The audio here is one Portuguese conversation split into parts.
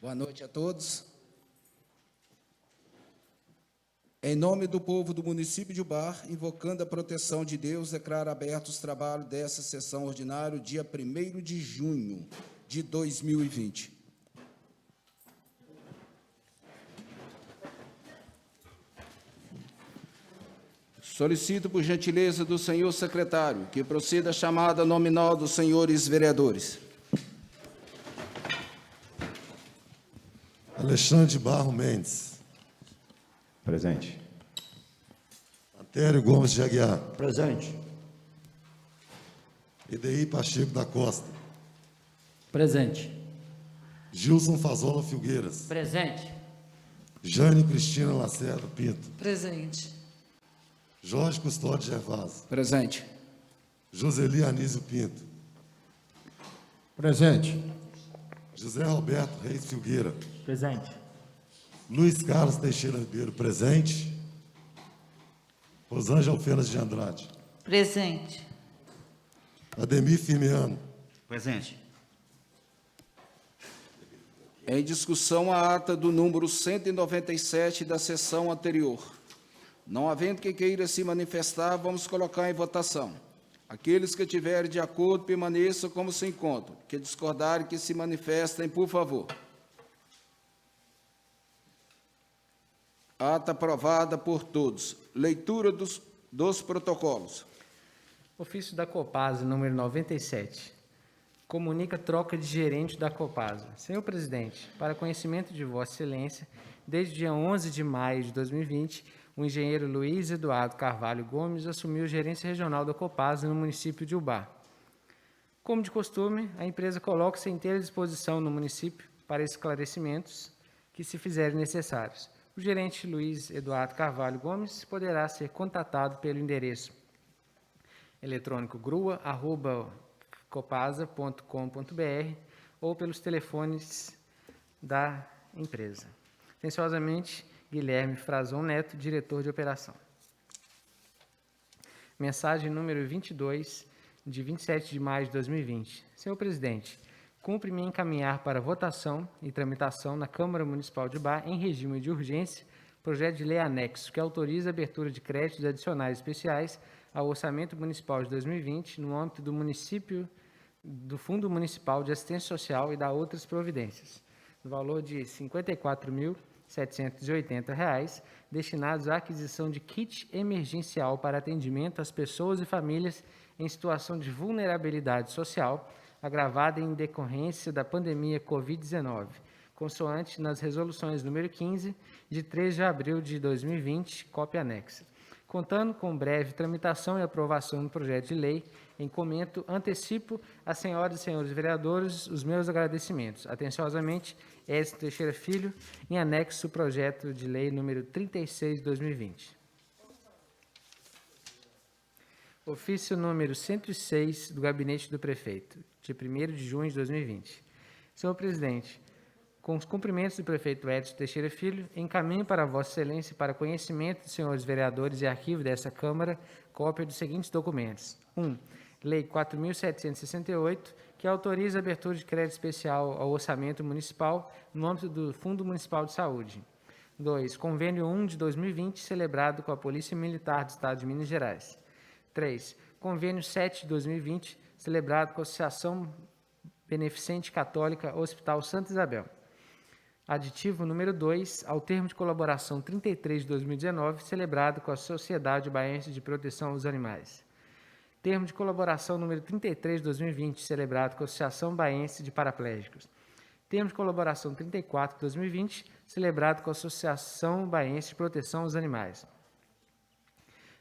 Boa noite a todos. Em nome do povo do município de Ubá, invocando a proteção de Deus, declaro abertos os trabalhos dessa sessão ordinária, dia 1º de junho de 2020. Solicito, por gentileza do senhor secretário, que proceda a chamada nominal dos senhores vereadores. Alexandre Barro Mendes. Presente. Antério Gomes de Aguiar. Presente. Edei Pacheco da Costa. Presente. Gilson Fazola Filgueiras. Presente. Jane Cristina Lacerda Pinto. Presente. Jorge Custódio Gervásio. Presente. Joseli Anísio Pinto. Presente. José Roberto Reis Filgueira. Presente. Luiz Carlos Teixeira Ribeiro, presente. Rosângela Alfenas de Andrade. Presente. Ademir Firmiano. Presente. Em discussão a ata do número 197 da sessão anterior. Não havendo quem queira se manifestar, vamos colocar em votação. Aqueles que tiverem de acordo, permaneçam como se encontram. Que discordarem, que se manifestem, por favor. Ata aprovada por todos. Leitura dos protocolos. Ofício da Copasa, número 97. Comunica troca de gerente da Copasa. Senhor presidente, para conhecimento de Vossa Excelência, desde o dia 11 de maio de 2020, o engenheiro Luiz Eduardo Carvalho Gomes assumiu a gerência regional da Copasa no município de Ubá. Como de costume, a empresa coloca-se à inteira disposição no município para esclarecimentos que se fizerem necessários. O gerente Luiz Eduardo Carvalho Gomes poderá ser contatado pelo endereço eletrônico grua@copasa.com.br ou pelos telefones da empresa. Atenciosamente, Guilherme Frazon Neto, diretor de operação. Mensagem número 22, de 27 de maio de 2020. Senhor presidente, cumpre-me encaminhar para votação e tramitação na Câmara Municipal de Ubá, em regime de urgência, projeto de lei anexo que autoriza a abertura de créditos adicionais especiais ao Orçamento Municipal de 2020 no âmbito do Fundo Municipal de Assistência Social e da outras providências, no valor de R$ 54.780, destinados à aquisição de kit emergencial para atendimento às pessoas e famílias em situação de vulnerabilidade social, agravada em decorrência da pandemia Covid-19, consoante nas resoluções número 15, de 3 de abril de 2020, cópia anexa. Contando com breve tramitação e aprovação do projeto de lei, antecipo às senhoras e senhores vereadores os meus agradecimentos. Atenciosamente, Edson Teixeira Filho, em anexo ao projeto de lei número 36 de 2020. Ofício número 106 do Gabinete do Prefeito, de 1º de junho de 2020. Senhor presidente, com os cumprimentos do prefeito Edson Teixeira Filho, encaminho para Vossa Excelência e para conhecimento dos senhores vereadores e arquivo dessa Câmara, cópia dos seguintes documentos. 1. Lei 4.768, que autoriza a abertura de crédito especial ao orçamento municipal no âmbito do Fundo Municipal de Saúde. 2. Convênio 1 de 2020, celebrado com a Polícia Militar do Estado de Minas Gerais. 3. Convênio 7 de 2020, celebrado com a Associação Beneficente Católica Hospital Santa Isabel. Aditivo número 2, ao termo de colaboração 33 de 2019, celebrado com a Sociedade Baiense de Proteção aos Animais. Termo de colaboração número 33 de 2020, celebrado com a Associação Baiense de Paraplégicos. Termo de colaboração 34 de 2020, celebrado com a Associação Baiense de Proteção aos Animais.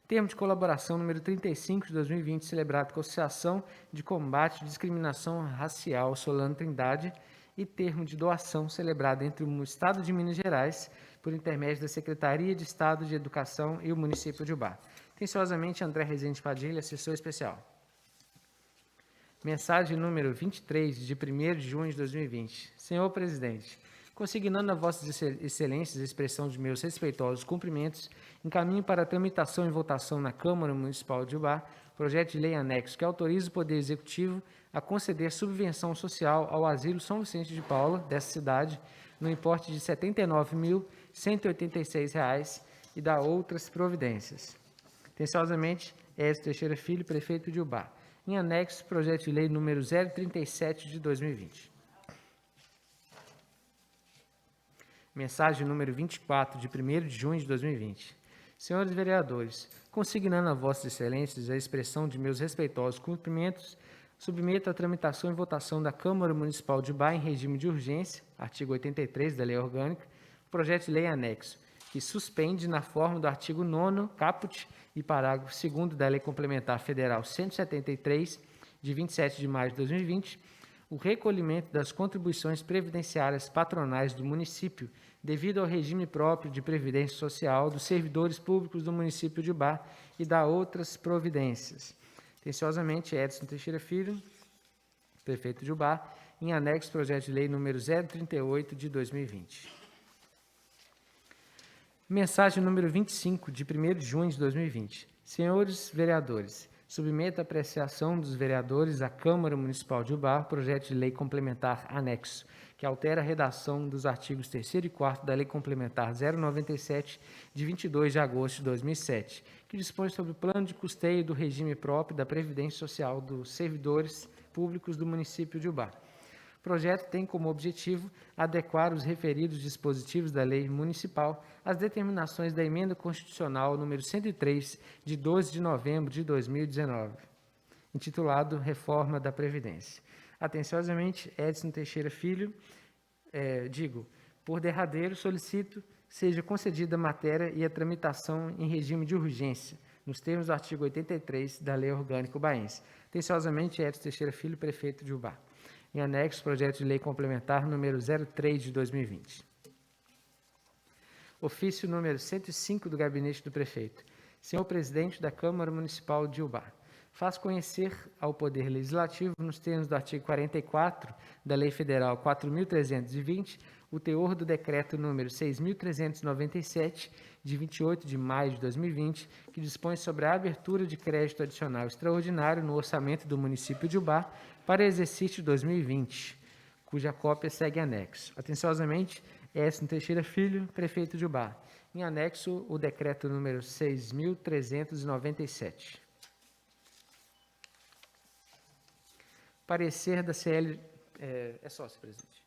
Termo de colaboração número 35 de 2020, celebrado com a Associação de Combate à Discriminação Racial Solano Trindade, e termo de doação celebrado entre o Estado de Minas Gerais, por intermédio da Secretaria de Estado de Educação e o município de Ubá. Atenciosamente, André Rezende Padilha, assessor especial. Mensagem número 23, de 1º de junho de 2020. Senhor presidente, consignando a Vossas Excelências a expressão de meus respeitosos cumprimentos, encaminho para a tramitação e votação na Câmara Municipal de Ubá projeto de lei anexo que autoriza o Poder Executivo a conceder subvenção social ao Asilo São Vicente de Paula, dessa cidade, no importe de R$ 79.186 e da outras providências. Atenciosamente, Edson Teixeira Filho, prefeito de Ubá. Em anexo, projeto de lei número 037 de 2020. Mensagem número 24, de 1º de junho de 2020. Senhores vereadores, consignando a vossas excelências a expressão de meus respeitosos cumprimentos, submeto à tramitação e votação da Câmara Municipal de Ubá em regime de urgência, artigo 83 da Lei Orgânica, o projeto de lei anexo, que suspende, na forma do artigo 9º, caput e parágrafo 2º da Lei Complementar Federal 173, de 27 de maio de 2020, o recolhimento das contribuições previdenciárias patronais do município devido ao regime próprio de previdência social dos servidores públicos do município de Ubá e da outras providências. Atenciosamente, Edson Teixeira Filho, prefeito de Ubá, em anexo projeto de lei número 038 de 2020. Mensagem número 25, de 1º de junho de 2020. Senhores vereadores, submeto à apreciação dos vereadores à Câmara Municipal de Ubá projeto de lei complementar anexo, que altera a redação dos artigos 3º e 4º da Lei Complementar 097, de 22 de agosto de 2007, que dispõe sobre o plano de custeio do regime próprio da Previdência Social dos servidores públicos do município de Ubá. O projeto tem como objetivo adequar os referidos dispositivos da lei municipal às determinações da Emenda Constitucional número 103, de 12 de novembro de 2019, intitulado Reforma da Previdência. Atenciosamente, Edson Teixeira Filho, por derradeiro, solicito seja concedida a matéria e a tramitação em regime de urgência, nos termos do artigo 83 da Lei Orgânica Ubaense. Atenciosamente, Edson Teixeira Filho, prefeito de Ubá. Em anexo, projeto de lei complementar número 03 de 2020. Ofício número 105 do Gabinete do Prefeito. Senhor Presidente da Câmara Municipal de Ubá, faço conhecer ao Poder Legislativo, nos termos do artigo 44 da Lei Federal 4.320, o teor do decreto número 6.397, de 28 de maio de 2020, que dispõe sobre a abertura de crédito adicional extraordinário no orçamento do município de Ubá para exercício 2020, cuja cópia segue anexo. Atenciosamente, Edson Teixeira Filho, prefeito de Ubá. Em anexo, o decreto número 6.397. Parecer da CL... É sócio, presidente.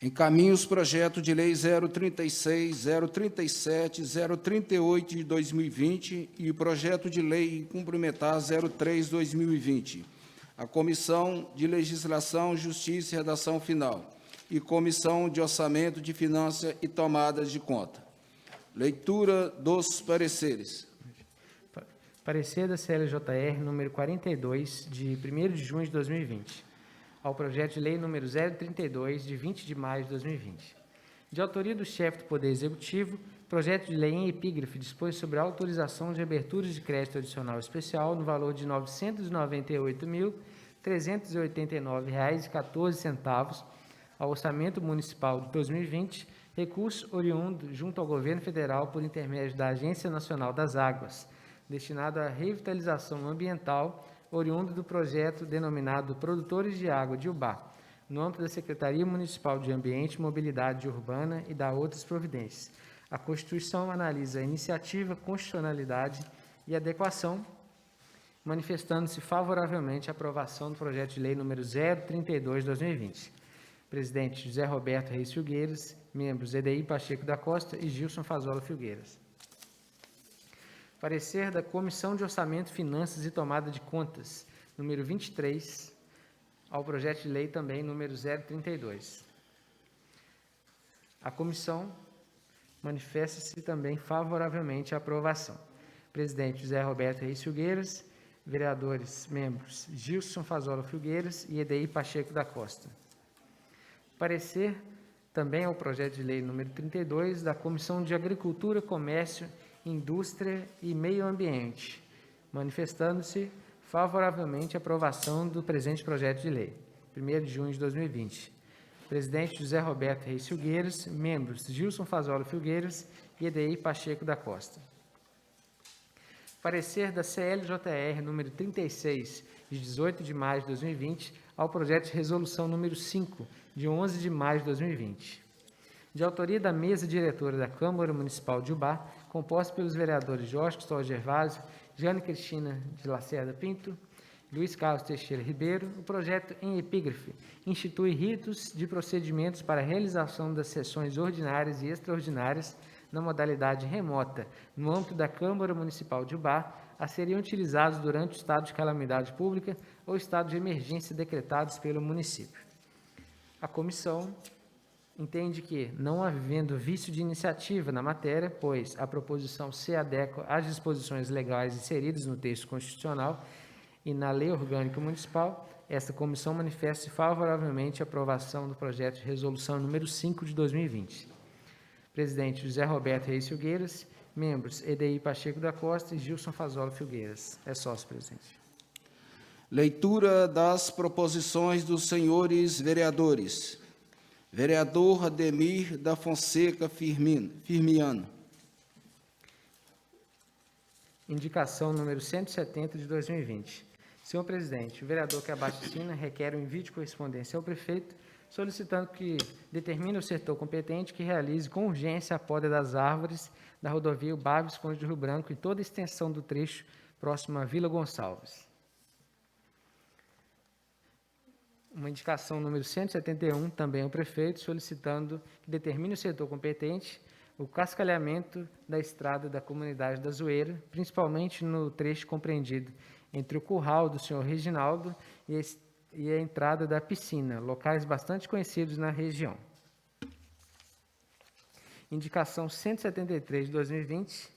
Encaminho os projetos de lei 036, 037, 038 de 2020 e o projeto de lei complementar 03 de 2020. A Comissão de Legislação, Justiça e Redação Final e Comissão de Orçamento, de Finanças e Tomadas de Conta. Leitura dos pareceres. Parecer da CLJR número 42, de 1º de junho de 2020. Ao projeto de lei número 032, de 20 de maio de 2020. De autoria do chefe do Poder Executivo, projeto de lei em epígrafe dispõe sobre a autorização de abertura de crédito adicional especial no valor de R$ 998.389,14 ao Orçamento Municipal de 2020, recurso oriundo junto ao Governo Federal por intermédio da Agência Nacional das Águas, destinado à revitalização ambiental oriundo do projeto denominado Produtores de Água de Ubá, no âmbito da Secretaria Municipal de Ambiente e Mobilidade Urbana e da outras providências. A Constituição analisa a iniciativa, constitucionalidade e adequação, manifestando-se favoravelmente à aprovação do projeto de lei número 032 de 2020. Presidente José Roberto Reis Filgueiras, membros EDI Pacheco da Costa e Gilson Fazola Filgueiras. Parecer da Comissão de Orçamento, Finanças e Tomada de Contas, número 23, ao projeto de lei também número 032. A comissão manifesta-se também favoravelmente à aprovação. Presidente José Roberto Reis Filgueiras, vereadores, membros Gilson Fazola Filgueiras e EDI Pacheco da Costa. Parecer também ao projeto de lei número 32 da Comissão de Agricultura, Comércio, Indústria e Meio Ambiente, manifestando-se favoravelmente à aprovação do presente projeto de lei, 1º de junho de 2020. Presidente José Roberto Reis Filgueiras. Membros Gilson Fazoli Filgueiras e Edeir Pacheco da Costa. Parecer da CLJR número 36, de 18 de maio de 2020, ao projeto de resolução número 5, de 11 de maio de 2020. De autoria da mesa diretora da Câmara Municipal de Ubá, composta pelos vereadores Jorge Cristóvão Gervásio, Jane Cristina de Lacerda Pinto, Luiz Carlos Teixeira Ribeiro, o projeto em epígrafe institui ritos de procedimentos para a realização das sessões ordinárias e extraordinárias na modalidade remota, no âmbito da Câmara Municipal de Ubá, a serem utilizados durante o estado de calamidade pública ou estado de emergência decretados pelo município. A comissão entende que, não havendo vício de iniciativa na matéria, pois a proposição se adequa às disposições legais inseridas no texto constitucional e na Lei Orgânica Municipal, esta comissão manifesta favoravelmente a aprovação do projeto de resolução número 5 de 2020. Presidente José Roberto Reis Filgueiras. Membros Edeir Pacheco da Costa e Gilson Fazoli Filgueiras. É sócio, presidente. Leitura das proposições dos senhores vereadores. Vereador Ademir da Fonseca Firmiano. Indicação número 170 de 2020. Senhor presidente, o vereador que abaixo assina requer um envio de correspondência ao prefeito, solicitando que determine o setor competente que realize com urgência a poda das árvores da rodovia Ubá Visconde de Rio Branco em toda a extensão do trecho próximo à Vila Gonçalves. Uma indicação número 171, também ao prefeito, solicitando que determine o setor competente o cascalhamento da estrada da comunidade da Zoeira, principalmente no trecho compreendido entre o curral do senhor Reginaldo e a entrada da piscina, locais bastante conhecidos na região. Indicação 173 de 2020,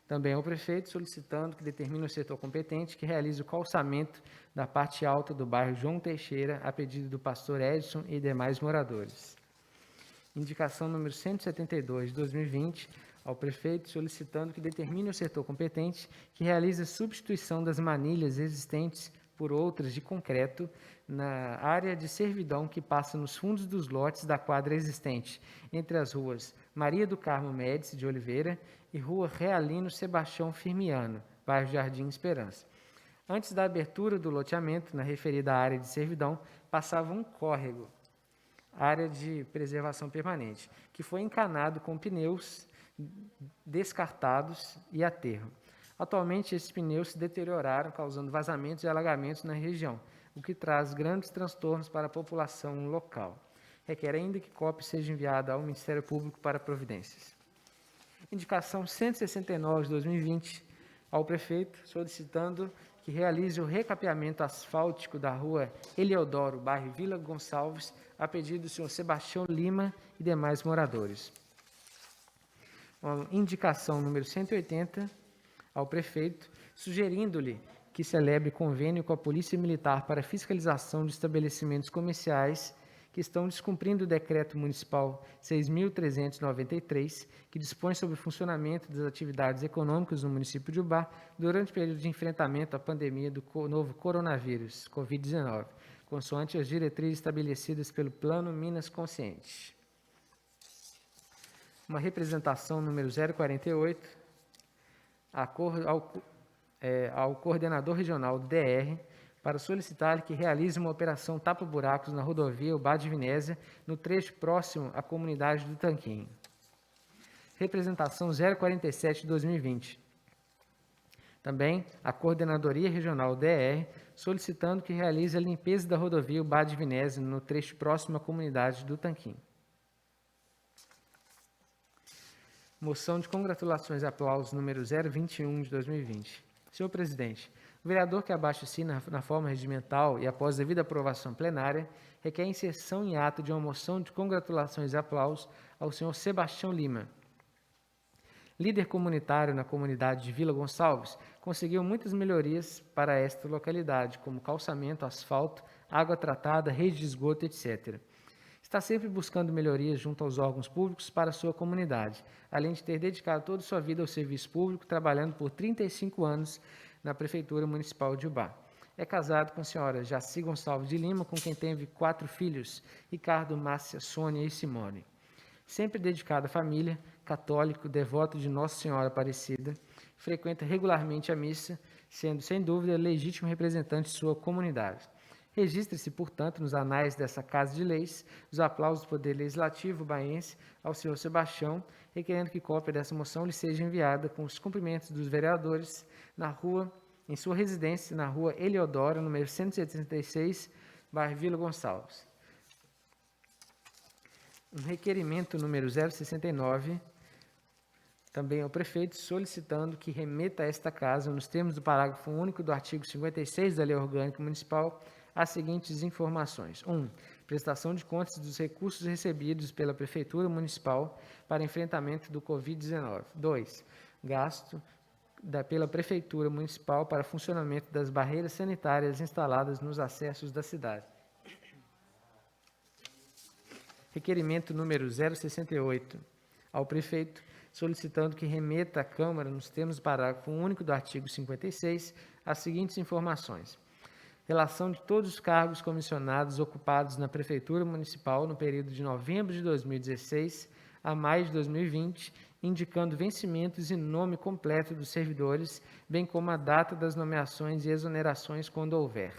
também ao prefeito, solicitando que determine o setor competente que realize o calçamento da parte alta do bairro João Teixeira, a pedido do pastor Edson e demais moradores. Indicação número 172 de 2020, ao prefeito, solicitando que determine o setor competente que realize a substituição das manilhas existentes por outras de concreto na área de servidão que passa nos fundos dos lotes da quadra existente, entre as ruas Maria do Carmo Médici de Oliveira e Rua Realino Sebastião Firmiano, bairro Jardim Esperança. Antes da abertura do loteamento, na referida área de servidão, passava um córrego, área de preservação permanente, que foi encanado com pneus descartados e aterro. Atualmente, esses pneus se deterioraram, causando vazamentos e alagamentos na região, o que traz grandes transtornos para a população local. Requer ainda que cópia seja enviada ao Ministério Público para providências. Indicação 169 de 2020, ao prefeito, solicitando que realize o recapeamento asfáltico da rua Eliodoro, bairro Vila Gonçalves, a pedido do senhor Sebastião Lima e demais moradores. Uma indicação número 180, ao prefeito, sugerindo-lhe que celebre convênio com a Polícia Militar para fiscalização de estabelecimentos comerciais que estão descumprindo o Decreto Municipal 6.393, que dispõe sobre o funcionamento das atividades econômicas no município de Ubá durante o período de enfrentamento à pandemia do novo coronavírus, Covid-19, consoante as diretrizes estabelecidas pelo Plano Minas Consciente. Uma representação número 048, ao coordenador regional do DR, para solicitar que realize uma operação tapa-buracos na rodovia Ubá de Vinésia, no trecho próximo à comunidade do Tanquinho. Representação 047 de 2020. Também a Coordenadoria Regional DR, solicitando que realize a limpeza da rodovia Ubá de Vinésia, no trecho próximo à comunidade do Tanquinho. Moção de congratulações e aplausos número 021 de 2020. Senhor presidente, o vereador que abaixo assina na forma regimental e após devida aprovação plenária, requer inserção em ata de uma moção de congratulações e aplausos ao senhor Sebastião Lima. Líder comunitário na comunidade de Vila Gonçalves, conseguiu muitas melhorias para esta localidade, como calçamento, asfalto, água tratada, rede de esgoto, etc. Está sempre buscando melhorias junto aos órgãos públicos para a sua comunidade, além de ter dedicado toda a sua vida ao serviço público, trabalhando por 35 anos na Prefeitura Municipal de Ubá. é casado com a senhora Jaci Gonçalves de Lima, com quem teve 4 filhos, Ricardo, Márcia, Sônia e Simone. Sempre dedicado à família, católico, devoto de Nossa Senhora Aparecida, frequenta regularmente a missa, sendo, sem dúvida, legítimo representante de sua comunidade. Registre-se, portanto, nos anais dessa Casa de Leis, os aplausos do Poder Legislativo baense ao senhor Sebastião, requerendo que cópia dessa moção lhe seja enviada com os cumprimentos dos vereadores em sua residência, na rua Eliodoro, número 176, bairro Vila Gonçalves. Um requerimento número 069, também ao prefeito, solicitando que remeta a esta casa, nos termos do parágrafo único do artigo 56 da Lei Orgânica Municipal, as seguintes informações. 1. Prestação de contas dos recursos recebidos pela Prefeitura Municipal para enfrentamento do Covid-19. 2. Gasto pela Prefeitura Municipal para funcionamento das barreiras sanitárias instaladas nos acessos da cidade. Requerimento número 068, ao prefeito, solicitando que remeta à Câmara, nos termos do parágrafo único do artigo 56, as seguintes informações. Relação de todos os cargos comissionados ocupados na Prefeitura Municipal no período de novembro de 2016 a maio de 2020, indicando vencimentos e nome completo dos servidores, bem como a data das nomeações e exonerações quando houver.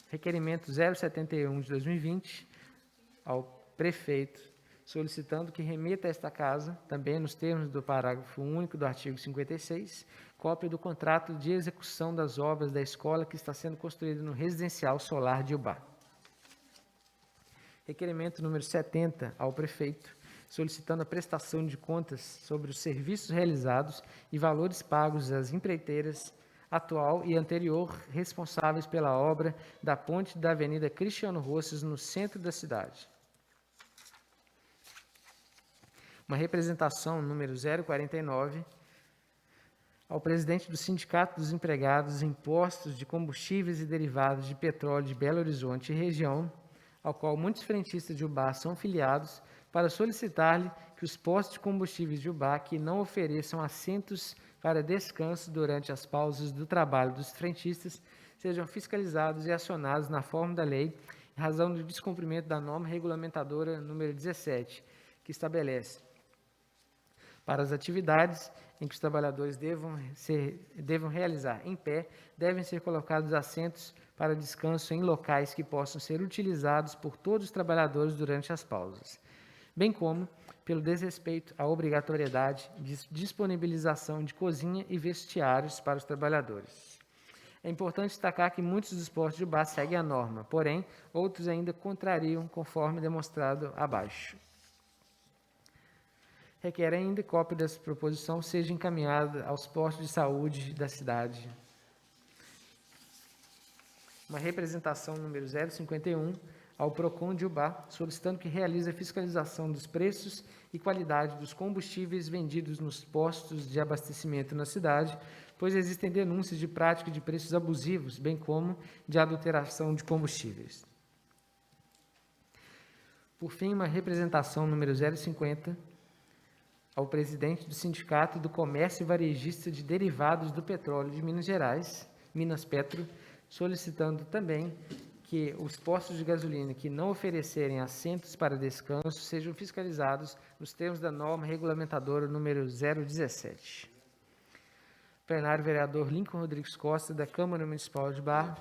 Requerimento 071 de 2020, ao prefeito, solicitando que remeta a esta casa, também nos termos do parágrafo único do artigo 56, cópia do contrato de execução das obras da escola que está sendo construída no residencial solar de Ubá. Requerimento número 70, ao prefeito, solicitando a prestação de contas sobre os serviços realizados e valores pagos às empreiteiras atual e anterior responsáveis pela obra da ponte da Avenida Cristiano Rosses, no centro da cidade. Uma representação número 049, ao presidente do Sindicato dos Empregados em Postos de Combustíveis e Derivados de Petróleo de Belo Horizonte e região, ao qual muitos frentistas de Ubá são filiados, para solicitar-lhe que os postos de combustíveis de Ubá que não ofereçam assentos para descanso durante as pausas do trabalho dos frentistas sejam fiscalizados e acionados na forma da lei, em razão do descumprimento da norma regulamentadora número 17, que estabelece para as atividades em que os trabalhadores devam realizar em pé, devem ser colocados assentos para descanso em locais que possam ser utilizados por todos os trabalhadores durante as pausas, bem como pelo desrespeito à obrigatoriedade de disponibilização de cozinha e vestiários para os trabalhadores. É importante destacar que muitos dos postos de Ubá seguem a norma, porém, outros ainda contrariam, conforme demonstrado abaixo. Requer ainda cópia dessa proposição seja encaminhada aos postos de saúde da cidade. Uma representação número 051, ao PROCON de Ubá, solicitando que realize a fiscalização dos preços e qualidade dos combustíveis vendidos nos postos de abastecimento na cidade, pois existem denúncias de prática de preços abusivos, bem como de adulteração de combustíveis. Por fim, uma representação número 050, ao presidente do Sindicato do Comércio Varejista de Derivados do Petróleo de Minas Gerais, Minas Petro, solicitando também que os postos de gasolina que não oferecerem assentos para descanso sejam fiscalizados nos termos da norma regulamentadora número 017. Plenário vereador Lincoln Rodrigues Costa, da Câmara Municipal de Barra,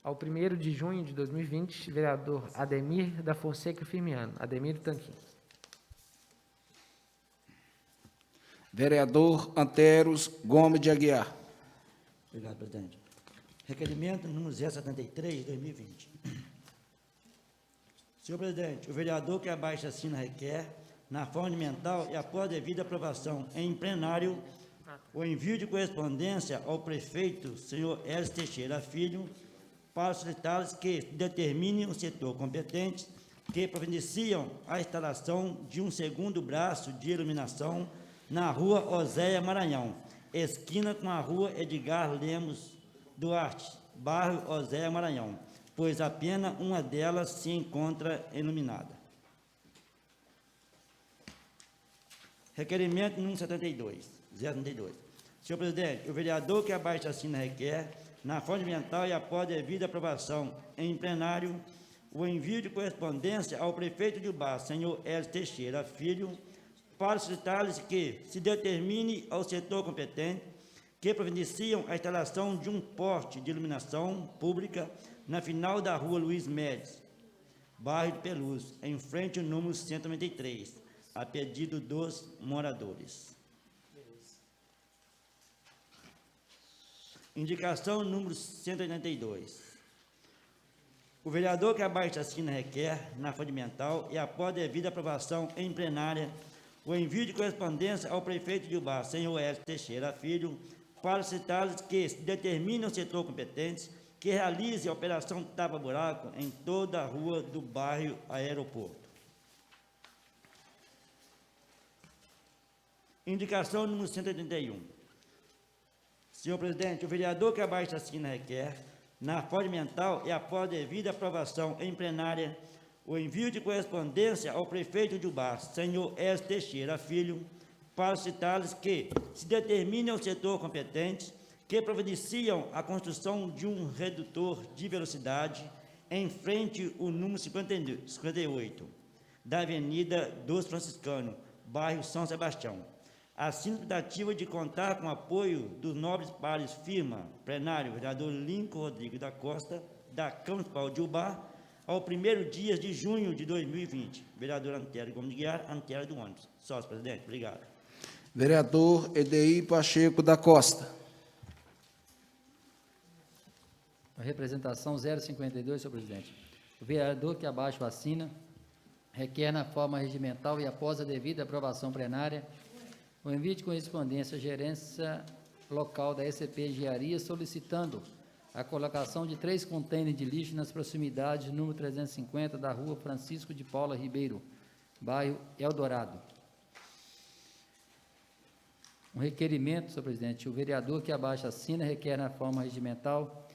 ao 1º de junho de 2020, vereador Ademir da Fonseca Firmiano, Ademir do Tanquim. Vereador Anteros Gomes de Aguiar. Obrigado, presidente. Requerimento número 073, de 2020. Senhor presidente, o vereador que abaixo assina requer, na forma de mental e após devida aprovação em plenário, o envio de correspondência ao prefeito, senhor Hélio Teixeira Filho, para solicitar que determine o setor competente que providenciam a instalação de um segundo braço de iluminação na rua Oséia Maranhão, esquina com a rua Edgar Lemos Duarte, bairro Oséia Maranhão, pois apenas uma delas se encontra iluminada. Requerimento número 072. Senhor presidente, o vereador que abaixo assina requer, na fonte ambiental e após devida aprovação em plenário, o envio de correspondência ao prefeito de Ubá, senhor Hélio Teixeira Filho, para solicitar-lhes que se determine ao setor competente que providenciam a instalação de um poste de iluminação pública na final da rua Luiz Médici, bairro de Peluz, em frente ao número 193, a pedido dos moradores. Indicação número 182. O vereador que abaixo assina requer, na fonte ambiental e após devida aprovação em plenária, o envio de correspondência ao prefeito de Ubá, senhor Hélio Teixeira Filho, para citar-lhes que se determine o setor competente que realize a operação tapa-buraco em toda a rua do bairro Aeroporto. Indicação número 181. Senhor presidente, o vereador que abaixo assina requer, na fonte ambiental e após devida aprovação em plenária, o envio de correspondência ao prefeito de Ubá, senhor Hélio Teixeira Filho, para citar-lhes que se determine ao setor competente que providenciam a construção de um redutor de velocidade em frente ao número 58 da Avenida dos Franciscanos, bairro São Sebastião. Assim, tentativa de contar com o apoio dos nobres pares firma, plenário, vereador Lincoln Rodrigues da Costa, da Câmara Municipal de Ubá, ao 1º dia de junho de 2020. Vereador Antério Gomes de Guiar, Antério do ônibus. Sócio, presidente. Obrigado. Vereador Edeir Pacheco da Costa. A representação 052, senhor presidente. O vereador que abaixo assina requer na forma regimental e após a devida aprovação plenária o envio de correspondência à gerência local da SCP Engenharia solicitando a colocação de 3 contêineres de lixo nas proximidades do número 350 da rua Francisco de Paula Ribeiro, bairro Eldorado. Um requerimento, senhor presidente, o vereador que abaixo assina requer na forma regimental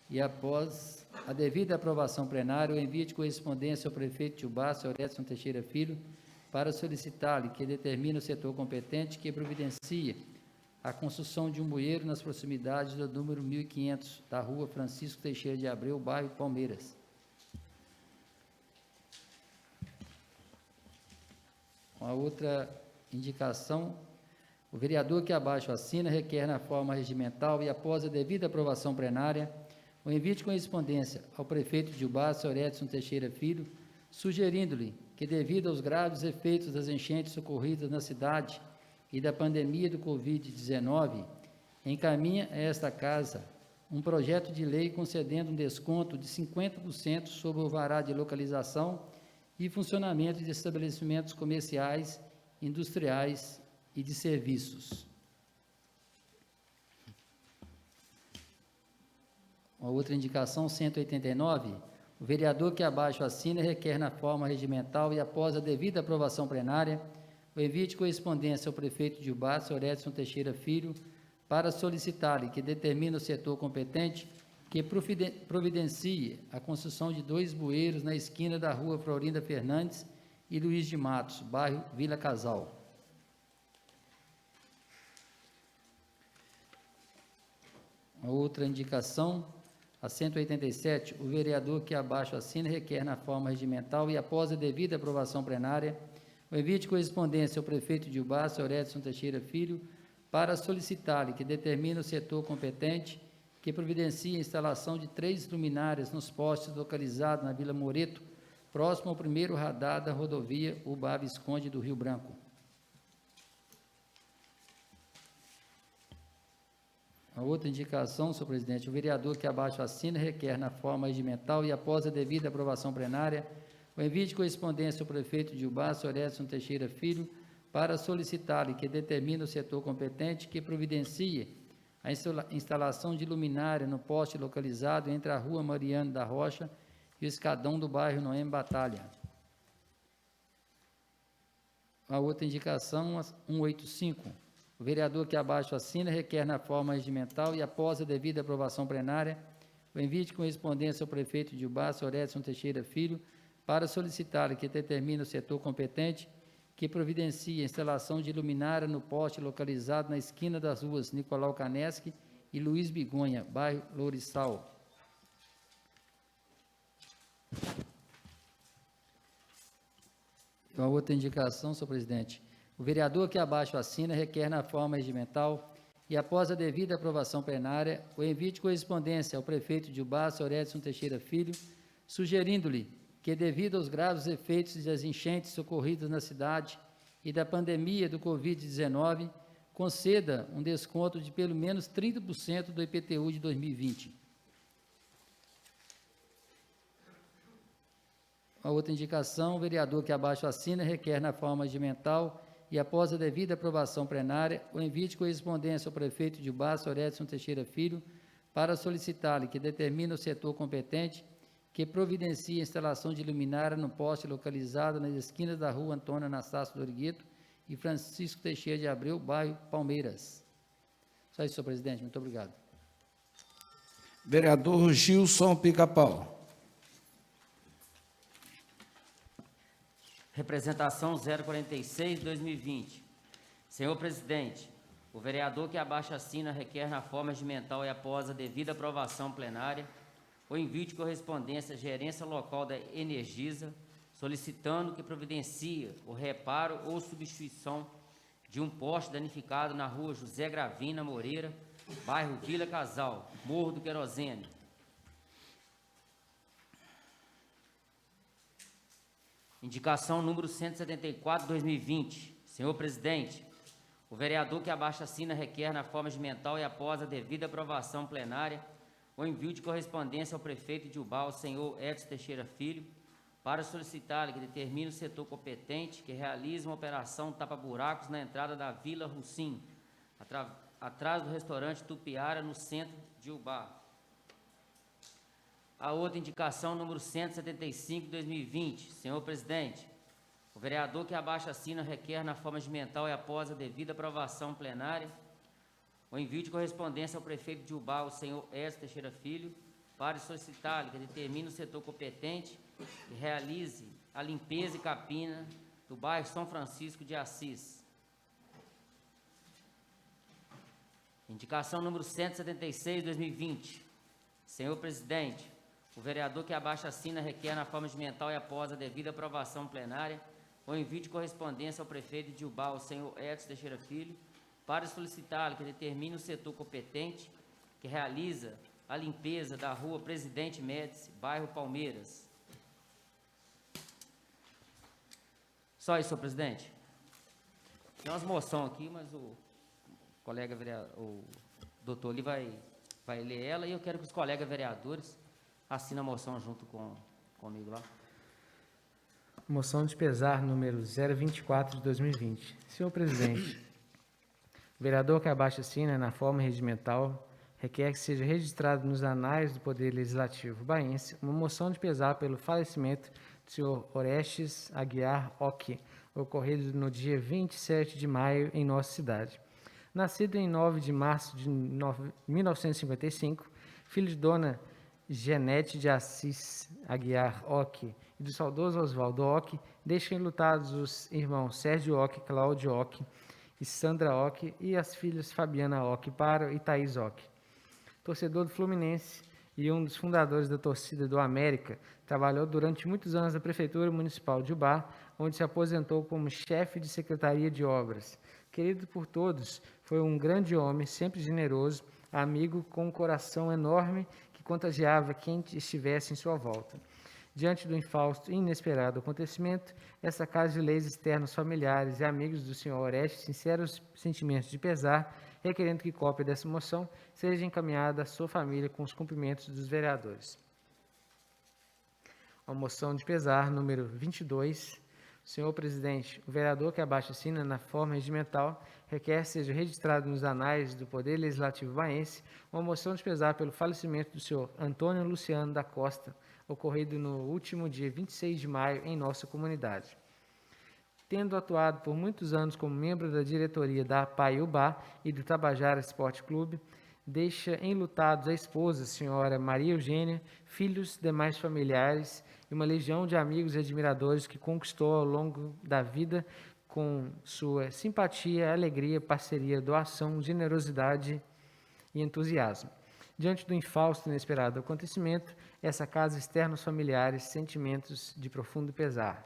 e após a devida aprovação plenária o envio de correspondência ao prefeito de Ubá, senhor Edson Teixeira Filho, para solicitar-lhe que determine o setor competente que providencie a construção de um bueiro nas proximidades do número 1500 da rua Francisco Teixeira de Abreu, bairro Palmeiras. Uma outra indicação, o vereador que abaixo assina requer na forma regimental e após a devida aprovação plenária o envio de correspondência ao prefeito de Ubá, senhor Edson Teixeira Filho, sugerindo-lhe que, devido aos graves efeitos das enchentes ocorridas na cidade e da pandemia do Covid-19, encaminha a esta Casa um projeto de lei concedendo um desconto de 50% sobre o alvará de localização e funcionamento de estabelecimentos comerciais, industriais e de serviços. Uma outra indicação, 189, o vereador que abaixo assina requer na forma regimental e após a devida aprovação plenária o envio de correspondência ao prefeito de Ubá, senhor Edson Teixeira Filho, para solicitar-lhe que determine o setor competente que providencie a construção de 2 bueiros na esquina da rua Florinda Fernandes e Luiz de Matos, bairro Vila Casal. Uma outra indicação, a 187, o vereador que abaixo assina requer na forma regimental e após a devida aprovação plenária o envio de correspondência ao prefeito de Ubá, senhor Edson Teixeira Filho, para solicitar-lhe que determine o setor competente que providencie a instalação de 3 luminárias nos postes localizados na Vila Moreto, próximo ao 1º radar da rodovia Ubá Visconde do Rio Branco. A outra indicação, senhor presidente, o vereador que abaixo assina requer na forma regimental e após a devida aprovação plenária o envio de correspondência ao prefeito de Ubá, senhor Edson Teixeira Filho, para solicitar-lhe que determine o setor competente que providencie a instalação de luminária no poste localizado entre a rua Mariano da Rocha e o escadão do bairro Noemi Batalha. A outra indicação, 185, o vereador que abaixo assina requer na forma regimental e após a devida aprovação plenária o envio de correspondência ao prefeito de Ubá, senhor Edson Teixeira Filho, para solicitar que determine o setor competente que providencie a instalação de luminária no poste localizado na esquina das ruas Nicolau Kaneski e Luiz Bigonha, bairro Lourissal. Uma outra indicação, senhor presidente. O vereador que abaixo assina requer na forma regimental e, após a devida aprovação plenária, o envio de correspondência ao prefeito de Ubá, senhor Edson Teixeira Filho, sugerindo-lhe que, devido aos graves efeitos das enchentes ocorridas na cidade e da pandemia do Covid-19, conceda um desconto de pelo menos 30% do IPTU de 2020. A outra indicação, o vereador que abaixo assina requer na forma regimental e, após a devida aprovação plenária, o envio de correspondência ao prefeito de Ubá, senhor Edson Teixeira Filho, para solicitar-lhe que determine o setor competente que providencie a instalação de luminária no poste localizado nas esquinas da rua Antônio Anastácio Doriguito e Francisco Teixeira de Abreu, bairro Palmeiras. Só isso, senhor presidente. Muito obrigado. Vereador Gilson Pica-Pau. Representação 046/2020. Senhor presidente, o vereador que abaixo assina requer na forma regimental e após a devida aprovação plenária o envio de correspondência à gerência local da Energisa, solicitando que providencie o reparo ou substituição de um poste danificado na rua José Gravina Moreira, bairro Vila Casal, Morro do Querosene. Indicação número 174/2020. Senhor presidente, o vereador que abaixo assina requer na forma regimental e após a devida aprovação plenária o envio de correspondência ao prefeito de Ubá, o senhor Edson Teixeira Filho, para solicitar que determine o setor competente que realize uma operação tapa-buracos na entrada da Vila Russim, atrás do restaurante Tupiara, no centro de Ubá. A outra indicação, número 175/2020. Senhor presidente, o vereador que abaixo assina requer na forma regimental e após a devida aprovação plenária o envio de correspondência ao prefeito de Ubá, o senhor Edson Teixeira Filho, para solicitar que determine o setor competente que realize a limpeza e capina do bairro São Francisco de Assis. Indicação número 176/2020. Senhor presidente, o vereador que abaixo assina requer na forma regimental e após a devida aprovação plenária o envio de correspondência ao prefeito de Ubá, o senhor Edson Teixeira Filho, para solicitar que determine o setor competente que realiza a limpeza da rua Presidente Médici, bairro Palmeiras. Só isso, senhor presidente. Tem umas moções aqui, mas o colega vereador, o doutor ali vai ler ela e eu quero que os colegas vereadores assinem a moção junto comigo lá. Moção de pesar número 024/2020. Senhor presidente, o vereador que abaixo assina na forma regimental requer que seja registrado nos anais do Poder Legislativo baense uma moção de pesar pelo falecimento do senhor Orestes Aguiar Oque, ocorrido no dia 27 de maio em nossa cidade. Nascido em 9 de março de 1955, filho de dona Genete de Assis Aguiar Oque e do saudoso Oswaldo Oque, deixam enlutados os irmãos Sérgio Oque, Cláudio Oque e Sandra Oque e as filhas Fabiana Oque Paro e Thaís Oque. Torcedor do Fluminense e um dos fundadores da torcida do América, trabalhou durante muitos anos na Prefeitura Municipal de Ubá, onde se aposentou como chefe de Secretaria de Obras. Querido por todos, foi um grande homem, sempre generoso, amigo com um coração enorme que contagiava quem estivesse em sua volta. Diante do infausto e inesperado acontecimento, essa Casa de Leis externa aos familiares e amigos do senhor Orestes sinceros sentimentos de pesar, requerendo que cópia dessa moção seja encaminhada à sua família com os cumprimentos dos vereadores. A moção de pesar número 22. Senhor presidente, o vereador que abaixo assina na forma regimental requer seja registrado nos anais do Poder Legislativo baense uma moção de pesar pelo falecimento do senhor Antônio Luciano da Costa, ocorrido no último dia 26 de maio em nossa comunidade. Tendo atuado por muitos anos como membro da diretoria da APAI Ubá e do Tabajara Esporte Clube, deixa enlutados a esposa, a senhora Maria Eugênia, filhos, demais familiares e uma legião de amigos e admiradores que conquistou ao longo da vida com sua simpatia, alegria, parceria, doação, generosidade e entusiasmo. Diante do infausto e inesperado acontecimento, essa casa externa aos familiares sentimentos de profundo pesar.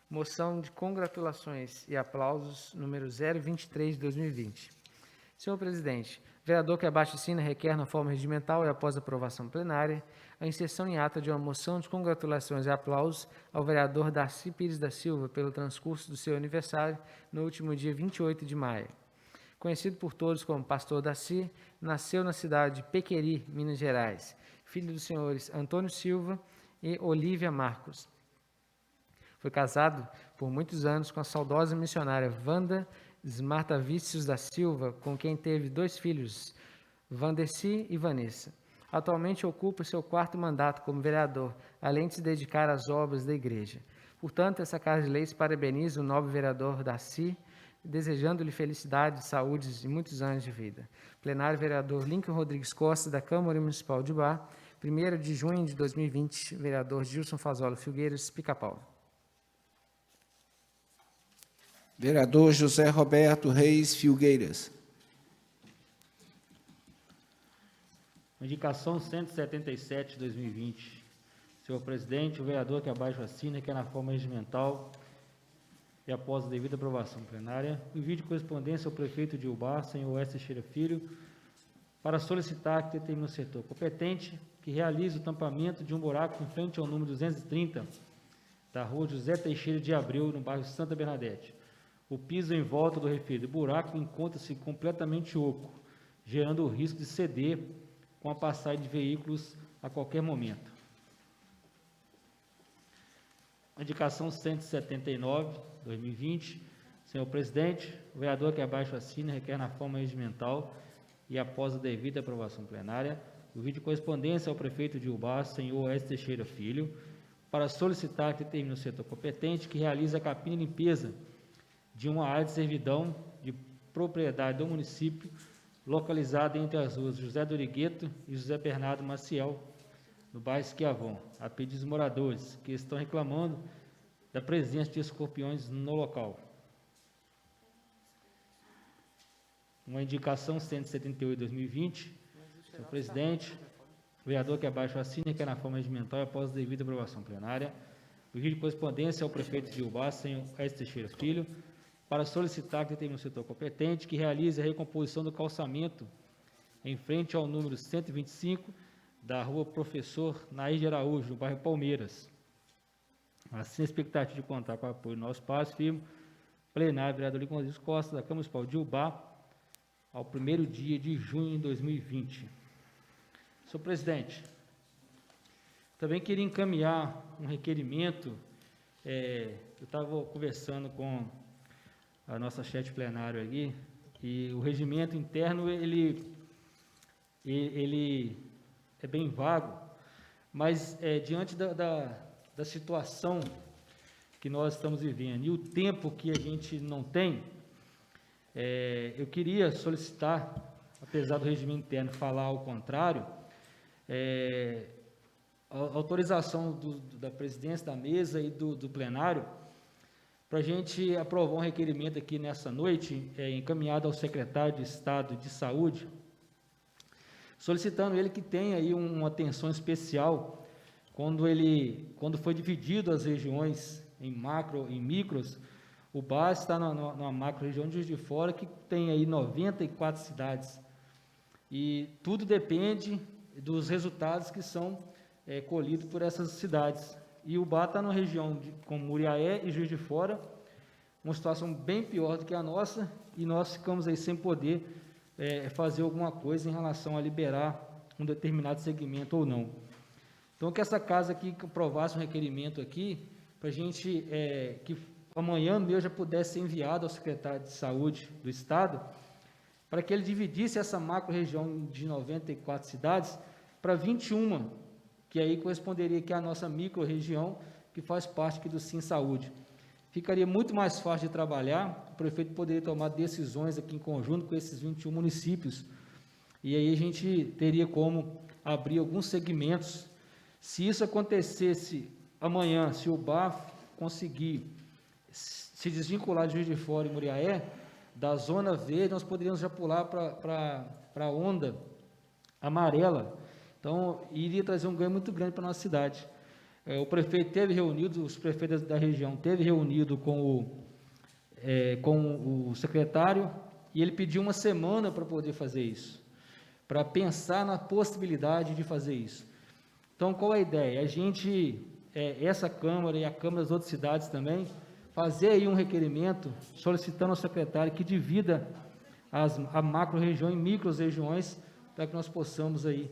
Moção de congratulações e aplausos número 023 de 2020. Senhor presidente, o vereador que abaixo assina requer na forma regimental e após aprovação plenária a inserção em ata de uma moção de congratulações e aplausos ao vereador Darcy Pires da Silva pelo transcurso do seu aniversário no último dia 28 de maio. Conhecido por todos como Pastor Darcy, nasceu na cidade de Pequeri, Minas Gerais, filho dos senhores Antônio Silva e Olívia Marcos. Foi casado por muitos anos com a saudosa missionária Wanda Smartavicius da Silva, com quem teve 2 filhos, Vandeci e Vanessa. Atualmente ocupa seu 4º mandato como vereador, além de se dedicar às obras da igreja. Portanto, essa Casa de Leis parabeniza o nobre vereador Darcy, desejando-lhe felicidade, saúde e muitos anos de vida. Plenário, vereador Lincoln Rodrigues Costa, da Câmara Municipal de Bar, 1º de junho de 2020, vereador Gilson Fazola Filgueiras, Pica-Pau. Vereador José Roberto Reis Filgueiras. Indicação 177 de 2020. Senhor presidente, o vereador que abaixo assina, que é na forma regimental e após a devida aprovação plenária, envio de correspondência ao prefeito de Ubá, senhor S. Teixeira Filho, para solicitar que determine o setor competente que realize o tampamento de um buraco em frente ao número 230 da rua José Teixeira de Abreu, no bairro Santa Bernadette. O piso em volta do referido buraco encontra-se completamente oco, gerando o risco de ceder com a passagem de veículos a qualquer momento. Indicação 179, 2020. Senhor presidente, o vereador que abaixo assina requer na forma regimental e após a devida aprovação plenária, o vídeo de correspondência ao prefeito de Ubá, senhor S. Teixeira Filho, para solicitar que determine o setor competente que realize a capina e limpeza de uma área de servidão de propriedade do município, localizada entre as ruas José Dorigueto e José Bernardo Maciel, no bairro Esquiavão, a pedido dos moradores, que estão reclamando da presença de escorpiões no local. Uma indicação 178 de 2020, senhor presidente, o vereador que abaixo assina, que é na forma regimental e após a devida aprovação plenária, o vídeo de correspondência ao prefeito de Ubá, senhor S. Teixeira Filho, para solicitar que determine o setor competente que realize a recomposição do calçamento em frente ao número 125 da rua Professor Nair de Araújo, no bairro Palmeiras. Assim, a expectativa de contar com o apoio do nosso passo firme, plenário, vereador Lincoln Rodrigues Costa, da Câmara Municipal de Ubá, ao 1º dia de junho de 2020. Senhor presidente, também queria encaminhar um requerimento. Eu estava conversando com a nossa chefe plenário aqui, e o regimento interno, ele é bem vago, mas diante da situação que nós estamos vivendo e o tempo que a gente não tem, eu queria solicitar, apesar do regimento interno falar ao contrário, a autorização da presidência da mesa e do plenário para a gente aprovar um requerimento aqui nessa noite, encaminhado ao secretário de Estado de Saúde, solicitando ele que tenha aí uma atenção especial quando foi dividido as regiões em macro e micros. O BAS está numa macro região de Juiz de Fora, que tem aí 94 cidades, e tudo depende dos resultados que são colhidos por essas cidades. E o BAS está numa região como Muriaé e Juiz de Fora, uma situação bem pior do que a nossa, e nós ficamos aí sem poder fazer alguma coisa em relação a liberar um determinado segmento ou não. Então, que essa casa aqui aprovasse um requerimento aqui, para a gente, que amanhã mesmo já pudesse ser enviado ao secretário de Saúde do Estado, para que ele dividisse essa macro-região de 94 cidades para 21, que aí corresponderia aqui à nossa micro-região, que faz parte aqui do Sim Saúde. Ficaria muito mais fácil de trabalhar, o prefeito poderia tomar decisões aqui em conjunto com esses 21 municípios, e aí a gente teria como abrir alguns segmentos. Se isso acontecesse amanhã, se o BAF conseguir se desvincular de Juiz de Fora e Muriaé, da zona verde, nós poderíamos já pular para a onda amarela. Então, iria trazer um ganho muito grande para a nossa cidade. O prefeito teve reunido, os prefeitos da região teve reunido com o secretário, e ele pediu uma semana para poder fazer isso, para pensar na possibilidade de fazer isso. Então, qual a ideia? A gente, essa Câmara e a Câmara das outras cidades também, fazer aí um requerimento solicitando ao secretário que divida a macro-região em micro-regiões, para que nós possamos aí,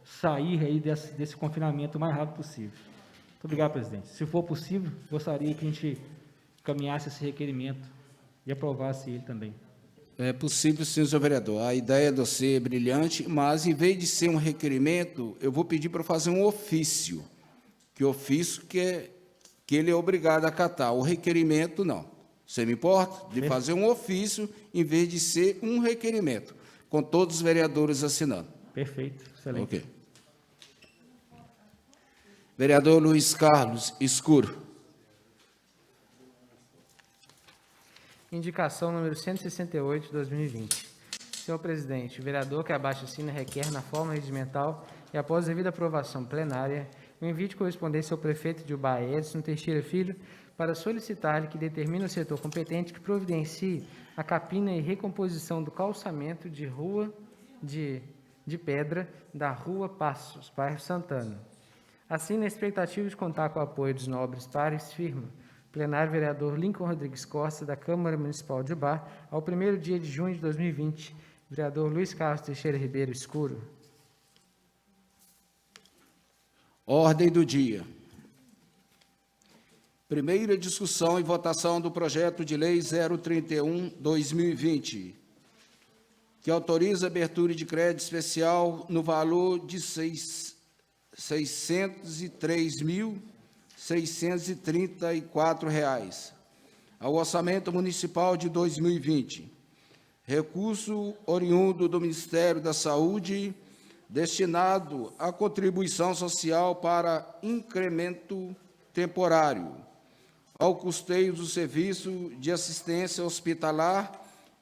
sair aí desse confinamento o mais rápido possível. Muito obrigado, presidente. Se for possível, gostaria que a gente caminhasse esse requerimento e aprovasse ele também. É possível, sim, senhor vereador. A ideia de você é brilhante, mas, em vez de ser um requerimento, eu vou pedir para fazer um ofício, que ofício que ele é obrigado a acatar. O requerimento, não. Você me importa? De fazer um ofício, em vez de ser um requerimento, com todos os vereadores assinando. Perfeito, excelente. Ok. Vereador Luiz Carlos Escuro. Indicação número 168, de 2020. Senhor presidente, o vereador que abaixo assina requer, na forma regimental e após devida aprovação plenária, o envio de correspondência ao prefeito de Ubá, Edson Teixeira Filho, para solicitar-lhe que determine o setor competente que providencie a capina e recomposição do calçamento de rua de pedra da Rua Passos, bairro Santana. Assim, na expectativa de contar com o apoio dos nobres pares, firma plenário vereador Lincoln Rodrigues Costa, da Câmara Municipal de Ubá, ao 1º dia de junho de 2020, vereador Luiz Carlos Teixeira Ribeiro Escuro. Ordem do dia. Primeira discussão e votação do projeto de lei 031/2020, que autoriza a abertura de crédito especial no valor de R$ 603.634 ao orçamento municipal de 2020. Recurso oriundo do Ministério da Saúde, destinado à contribuição social para incremento temporário, ao custeio do serviço de assistência hospitalar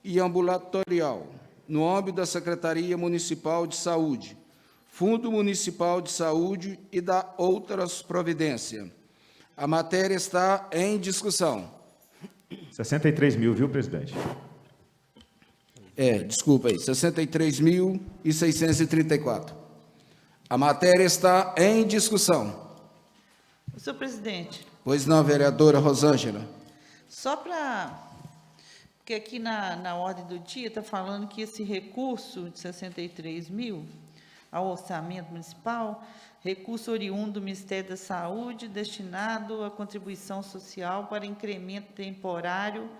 e ambulatorial, no âmbito da Secretaria Municipal de Saúde, Fundo Municipal de Saúde e da outras providências. A matéria está em discussão. 63 mil, viu, presidente? Desculpa aí, 63.634. A matéria está em discussão. Senhor presidente, Pois não, vereadora Rosângela. só para... Porque aqui na ordem do dia está falando que esse recurso de 63 mil ao orçamento municipal, recurso oriundo do Ministério da Saúde, destinado à contribuição social para incremento temporário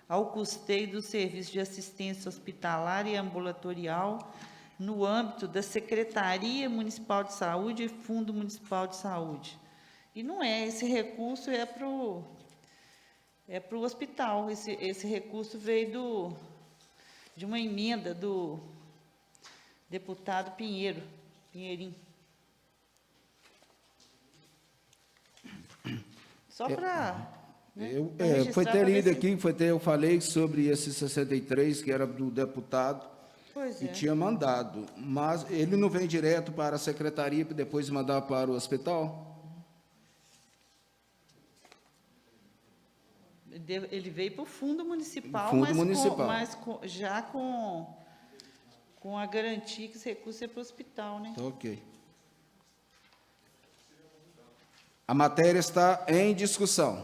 ao custeio do serviço de assistência hospitalar e ambulatorial no âmbito da Secretaria Municipal de Saúde e Fundo Municipal de Saúde. E não é, esse recurso é para o hospital, esse recurso veio de uma emenda do deputado Pinheirinho. Só para... Foi ter lido aqui, eu falei sobre esse 63, que era do deputado, Pois e é. tinha mandado, mas ele não vem direto para a secretaria para depois mandar para o hospital? Ele veio para o Fundo Municipal, Fundo mas, Municipal. já com a garantia que esse recurso é para o hospital, né? Tá ok. A matéria está em discussão.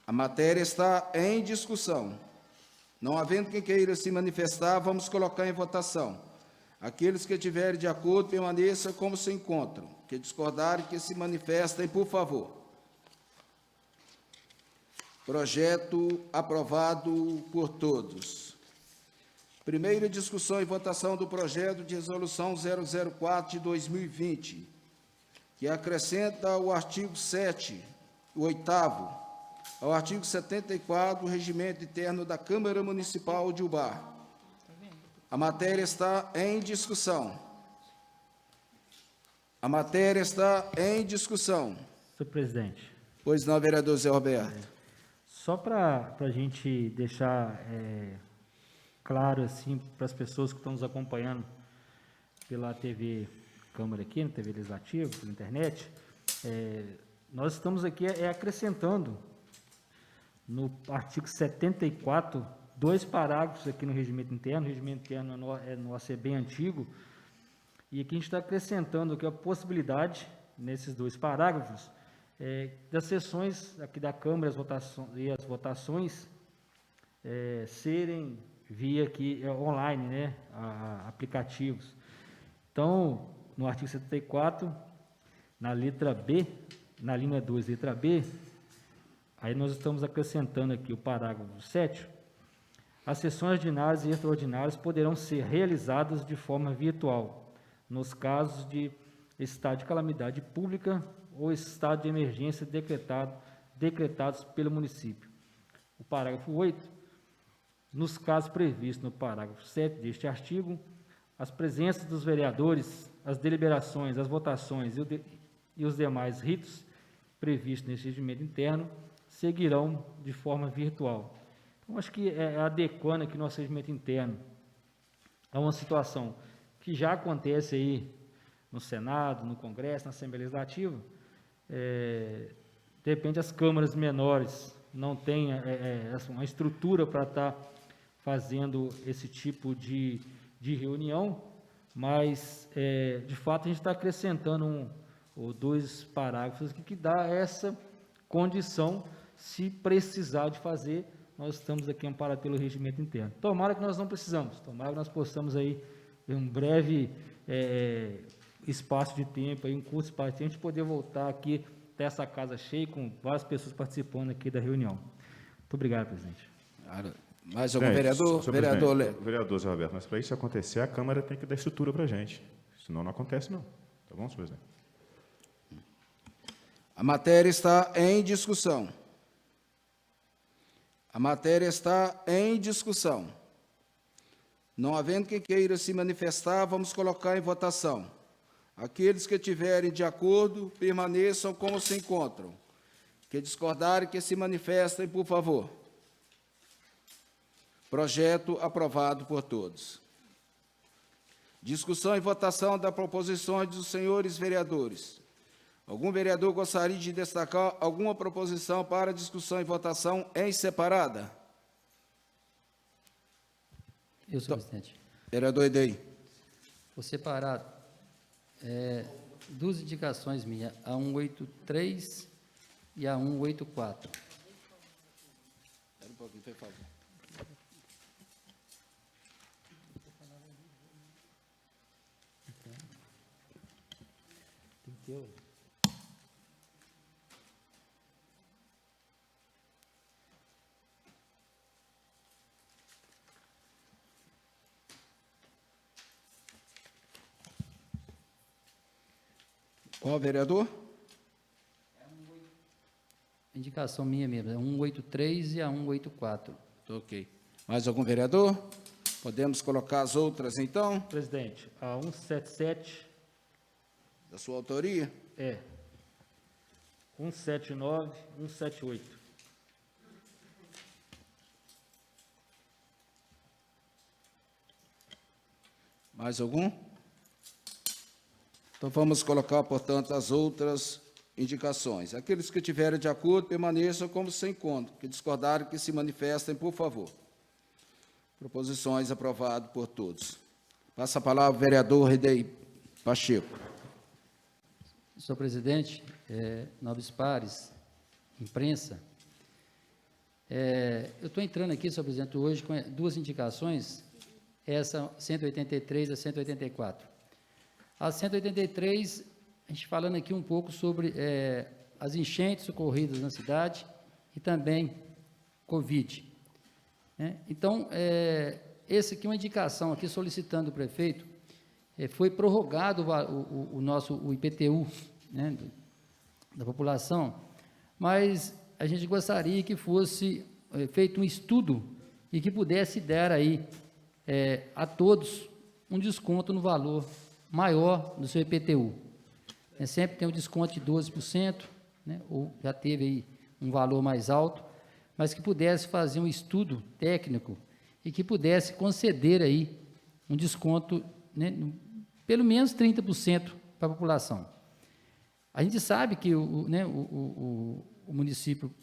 A matéria está em discussão. Não havendo quem queira se manifestar, vamos colocar em votação. Aqueles que estiverem de acordo, permaneçam como se encontram. Que discordarem, que se manifestem, por favor. Projeto aprovado por todos. Primeira discussão e votação do projeto de resolução 004 de 2020, que acrescenta o artigo 7, o 8º, ao artigo 74 do Regimento Interno da Câmara Municipal de Ubá. A matéria está em discussão. A matéria está em discussão. Senhor presidente, Pois não, vereador Zé Roberto. Só para a gente deixar claro assim para as pessoas que estão nos acompanhando pela TV Câmara aqui, na TV Legislativa, pela internet, nós estamos aqui acrescentando no artigo 74, 2 parágrafos aqui no regimento interno. O regimento interno nosso é bem antigo, e aqui a gente está acrescentando aqui a possibilidade, nesses 2 parágrafos, das sessões aqui da Câmara as votações serem via aqui online, né, aplicativos. Então, no artigo 74, na letra B, na linha 2, letra B, aí nós estamos acrescentando aqui o parágrafo 7, as sessões ordinárias e extraordinárias poderão ser realizadas de forma virtual, nos casos de estado de calamidade pública ou estado de emergência decretados pelo município. O parágrafo 8, nos casos previstos no parágrafo 7 deste artigo, as presenças dos vereadores, as deliberações, as votações e os demais ritos previstos neste regimento interno seguirão de forma virtual. Então, acho que adequando aqui nosso regimento interno a uma situação que já acontece aí no Senado, no Congresso, na Assembleia Legislativa. De repente, as câmaras menores não têm uma estrutura para estar fazendo esse tipo de reunião, mas, de fato, a gente está acrescentando 2 parágrafos que dá essa condição, se precisar de fazer. Nós estamos aqui amparados pelo regimento interno. Tomara que nós não precisamos, tomara que nós possamos aí, em um breve espaço de tempo, aí, um curto espaço de tempo, a gente poder voltar aqui até essa casa cheia, com várias pessoas participando aqui da reunião. Muito obrigado, presidente. Mais algum vereador? Vereador Zé Roberto, mas para isso acontecer, a Câmara tem que dar estrutura para a gente. Senão não acontece, não. Tá bom, senhor presidente? A matéria está em discussão. A matéria está em discussão. Não havendo quem queira se manifestar, vamos colocar em votação. Aqueles que estiverem de acordo, permaneçam como se encontram. Que discordarem, que se manifestem, por favor. Projeto aprovado por todos. Discussão e votação das proposições dos senhores vereadores. Algum vereador gostaria de destacar alguma proposição para discussão e votação em separada? Eu, senhor presidente. Vereador Edei. Por separado, 2 indicações minhas, a 183 e a 184. Espera um pouquinho, por favor. Qual vereador? Indicação minha mesmo, é 183 e a 184. Ok. Mais algum vereador? Podemos colocar as outras, então? Presidente, a 177 Da sua autoria? 179, 178. Mais algum? Então, vamos colocar, portanto, as outras indicações. Aqueles que estiverem de acordo, permaneçam como se encontram. Que discordarem, que se manifestem, por favor. Proposições aprovadas por todos. Passa a palavra ao vereador Redei Pacheco. Senhor presidente, nobres pares, imprensa, eu estou entrando aqui, senhor presidente, hoje com 2 indicações, essa 183 a 184. A 183, a gente falando aqui um pouco sobre as enchentes ocorridas na cidade e também Covid. Então, esse aqui é uma indicação aqui solicitando o prefeito, foi prorrogado o IPTU, né, da população, mas a gente gostaria que fosse feito um estudo e que pudesse dar aí a todos um desconto no valor maior do seu IPTU. Sempre tem um desconto de 12%, né, ou já teve aí um valor mais alto, mas que pudesse fazer um estudo técnico e que pudesse conceder aí um desconto, né, pelo menos 30% para a população. A gente sabe que o município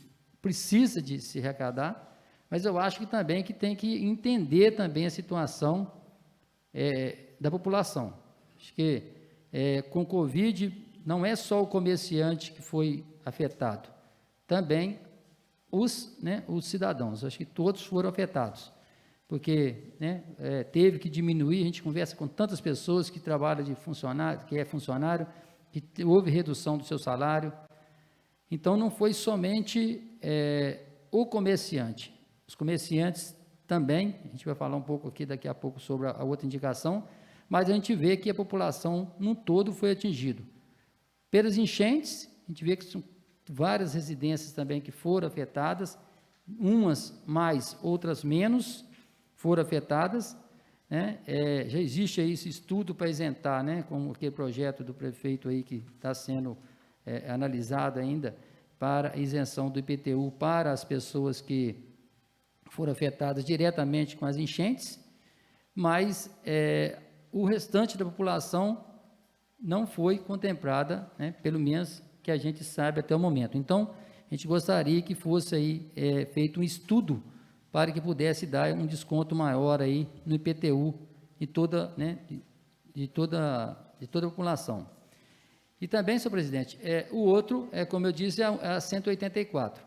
precisa de se arrecadar, mas eu acho que também que tem que entender também a situação da população. Acho que com o Covid não é só o comerciante que foi afetado, também os cidadãos. Acho que todos foram afetados, porque teve que diminuir. A gente conversa com tantas pessoas que trabalham de funcionário, que é funcionário, que houve redução do seu salário. Então, não foi somente o comerciante. Os comerciantes também, a gente vai falar um pouco aqui daqui a pouco sobre a outra indicação, mas a gente vê que a população num todo foi atingido. Pelas enchentes, a gente vê que são várias residências também que foram afetadas, umas mais, outras menos, foram afetadas, né? Já existe aí esse estudo para isentar, né, como aquele projeto do prefeito aí que está sendo analisado ainda, para isenção do IPTU para as pessoas que foram afetadas diretamente com as enchentes, mas o restante da população não foi contemplada, né, pelo menos que a gente sabe até o momento. Então, a gente gostaria que fosse aí feito um estudo para que pudesse dar um desconto maior aí no IPTU de toda, né, de toda a população. E também, senhor presidente, o outro, como eu disse, é a 184.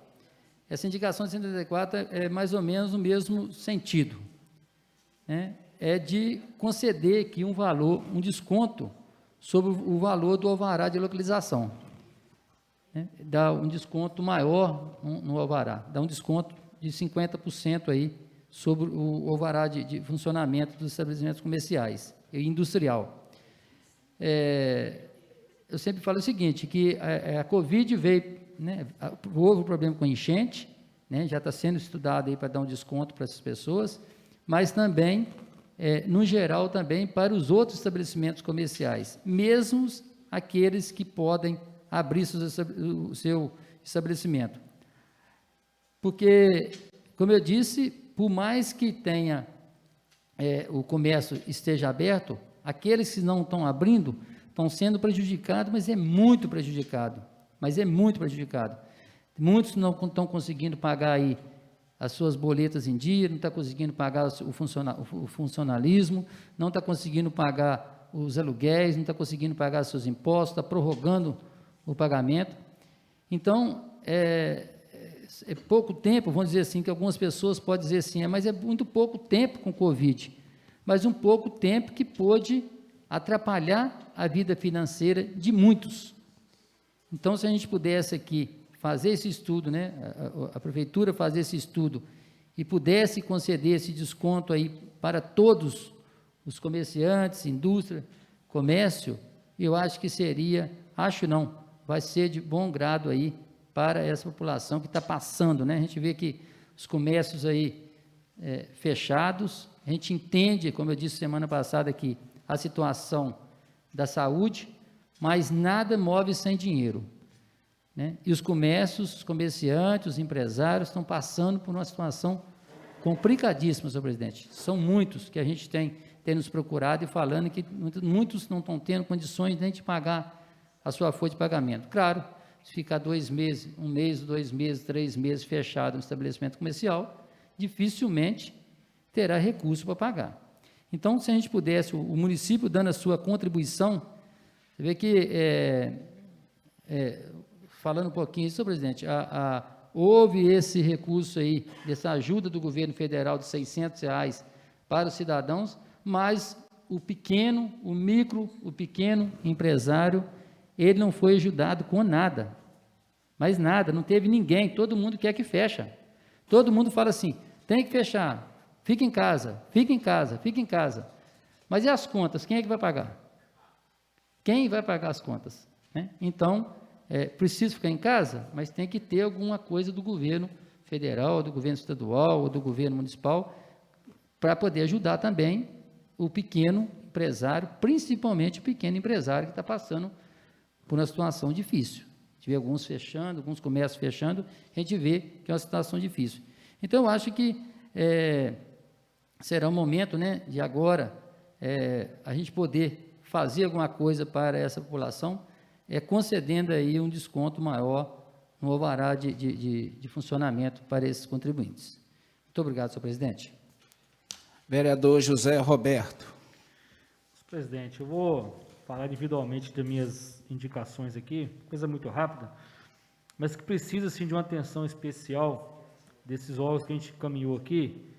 Essa indicação de 184 é mais ou menos no mesmo sentido, né? É de conceder aqui um desconto sobre o valor do alvará de localização, né? Dá um desconto maior no alvará, dá um desconto de 50% aí sobre o alvará de funcionamento dos estabelecimentos comerciais e industrial. Eu sempre falo o seguinte, que a Covid veio, né, houve um problema com enchente, né, já está sendo estudado aí para dar um desconto para essas pessoas, mas também, no geral, também para os outros estabelecimentos comerciais, mesmo aqueles que podem abrir o seu estabelecimento. Porque, como eu disse, por mais que tenha o comércio esteja aberto, aqueles que não estão abrindo estão sendo prejudicados, mas é muito prejudicado. Muitos não estão conseguindo pagar aí as suas boletas em dia, não está conseguindo pagar o funcionalismo, não está conseguindo pagar os aluguéis, não está conseguindo pagar os seus impostos, está prorrogando o pagamento. Então, é pouco tempo, vamos dizer assim, que algumas pessoas podem dizer assim, mas é muito pouco tempo com o Covid, mas um pouco tempo que pôde atrapalhar a vida financeira de muitos. Então, se a gente pudesse aqui fazer esse estudo, né, a prefeitura fazer esse estudo e pudesse conceder esse desconto aí para todos os comerciantes, indústria, comércio, eu acho que seria, vai ser de bom grado aí para essa população que está passando, né? A gente vê que os comércios aí fechados, a gente entende, como eu disse semana passada aqui, a situação da saúde, mas nada move sem dinheiro, né? E os comércios, os comerciantes, os empresários estão passando por uma situação complicadíssima, senhor presidente. São muitos que a gente tem nos procurado e falando que muitos não estão tendo condições nem de pagar a sua folha de pagamento. Claro, se ficar 2 meses, 1 mês, 2 meses, 3 meses fechado no estabelecimento comercial, dificilmente terá recurso para pagar. Então, se a gente pudesse, o município dando a sua contribuição, você vê que, falando um pouquinho, senhor presidente, houve esse recurso aí, dessa ajuda do governo federal de R$ 600 para os cidadãos, mas o pequeno empresário, ele não foi ajudado com nada, mas nada, não teve ninguém, todo mundo quer que fecha, todo mundo fala assim, tem que fechar, fica em casa, mas e as contas, quem é que vai pagar? Quem vai pagar as contas, né? Então, precisa ficar em casa, mas tem que ter alguma coisa do governo federal, do governo estadual, ou do governo municipal, para poder ajudar também o pequeno empresário, principalmente o pequeno empresário que está passando por uma situação difícil. gente vê alguns fechando, alguns comércios fechando, a gente vê que é uma situação difícil. Então, eu acho que será um momento, né, de agora a gente poder fazer alguma coisa para essa população, concedendo aí um desconto maior no alvará de funcionamento para esses contribuintes. Muito obrigado, senhor presidente. Vereador José Roberto. Senhor presidente, eu vou falar individualmente das minhas indicações aqui, coisa muito rápida, mas que precisa, sim, de uma atenção especial desses órgãos que a gente caminhou aqui.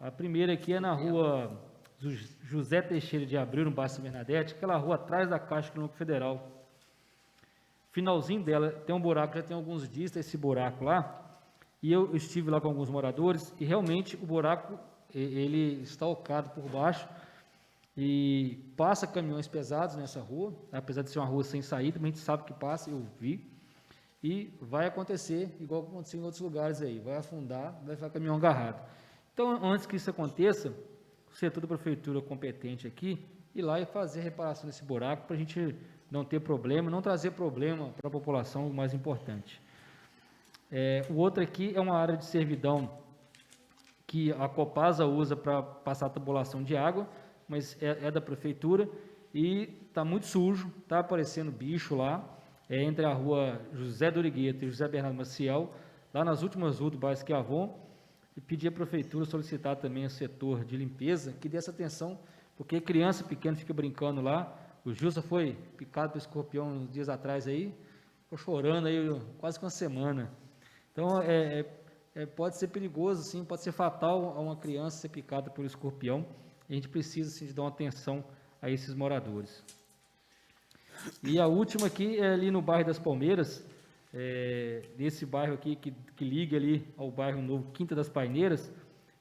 A primeira aqui é na rua José Teixeira de Abreu, no bairro São Bernadette, aquela rua atrás da Caixa Econômica Federal. Finalzinho dela tem um buraco, já tem alguns dias esse buraco lá, e eu estive lá com alguns moradores, e realmente o buraco, ele está ocado por baixo, e passa caminhões pesados nessa rua, apesar de ser uma rua sem saída, mas a gente sabe que passa, eu vi, e vai acontecer, igual aconteceu em outros lugares aí, vai afundar, vai ficar caminhão agarrado. Então, antes que isso aconteça, o setor da prefeitura competente aqui, ir lá e fazer a reparação desse buraco, para a gente não ter problema, não trazer problema para a população, o mais importante. O outro aqui é uma área de servidão que a Copasa usa para passar a tubulação de água, mas é da prefeitura, e está muito sujo, está aparecendo bicho lá, entre a rua José Dorigueta e José Bernardo Maciel, lá nas últimas ruas do bairro Esquiavon, e pedir à prefeitura solicitar também ao setor de limpeza que dê essa atenção, porque criança pequena fica brincando lá. O Gilson foi picado por escorpião uns dias atrás aí, ficou chorando aí quase que uma semana. Então, pode ser perigoso, sim, pode ser fatal a uma criança ser picada por escorpião, e a gente precisa, sim, de dar uma atenção a esses moradores. E a última aqui é ali no bairro das Palmeiras, nesse bairro aqui que liga ali ao bairro novo Quinta das Paineiras,